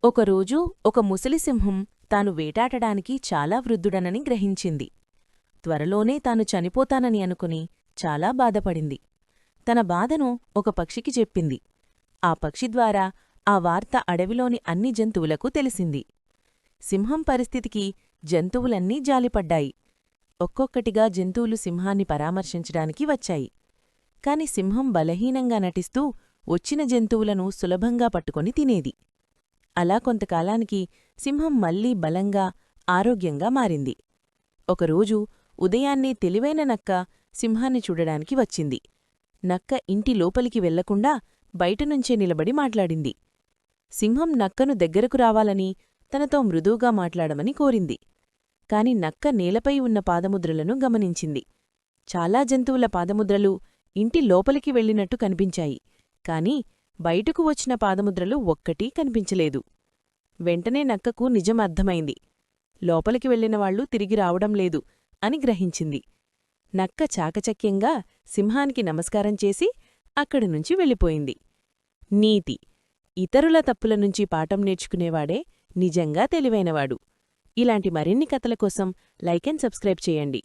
ఒకరోజు ఒక ముసలిసింహం తాను వేటాడడానికి చాలా వృద్ధుడనని గ్రహించింది. త్వరలోనే తాను చనిపోతానని అనుకుని చాలా బాధపడింది. తన బాధను ఒక పక్షికి చెప్పింది. ఆ పక్షి ద్వారా ఆ వార్త అడవిలోని అన్ని జంతువులకు తెలిసింది. సింహం పరిస్థితికి జంతువులన్నీ జాలిపడ్డాయి. ఒక్కొక్కటిగా జంతువులు సింహాన్ని పరామర్శించడానికి వచ్చాయి. కాని సింహం బలహీనంగా నటిస్తూ వచ్చిన జంతువులను సులభంగా పట్టుకొని తినేది. అలా కొంతకాలానికి సింహం మళ్లీ బలంగా, ఆరోగ్యంగా మారింది. ఒకరోజు ఉదయాన్నే తెలివైన నక్క సింహాన్ని చూడడానికి వచ్చింది. నక్క ఇంటి లోపలికి వెళ్లకుండా బయటనుంచే నిలబడి మాట్లాడింది. సింహం నక్కను దగ్గరకు రావాలని, తనతో మృదువుగా మాట్లాడమని కోరింది. కాని నక్క నేలపై ఉన్న పాదముద్రలను గమనించింది. చాలా జంతువుల పాదముద్రలు ఇంటి లోపలికి వెళ్లినట్టు కనిపించాయి. కాని బయటకు వచ్చిన పాదముద్రలు ఒక్కటీ కనిపించలేదు. వెంటనే నక్కకు నిజం అర్థమైంది. లోపలికి వెళ్లినవాళ్లు తిరిగి రావడం లేదు అని గ్రహించింది. నక్క చాకచక్యంగా సింహానికి నమస్కారం చేసి అక్కడినుంచి వెళ్ళిపోయింది. నీతి: ఇతరుల తప్పుల నుంచి పాఠం నేర్చుకునేవాడే నిజంగా తెలివైనవాడు. ఇలాంటి మరిన్ని కథల కోసం లైక్ అండ్ సబ్స్క్రైబ్ చేయండి.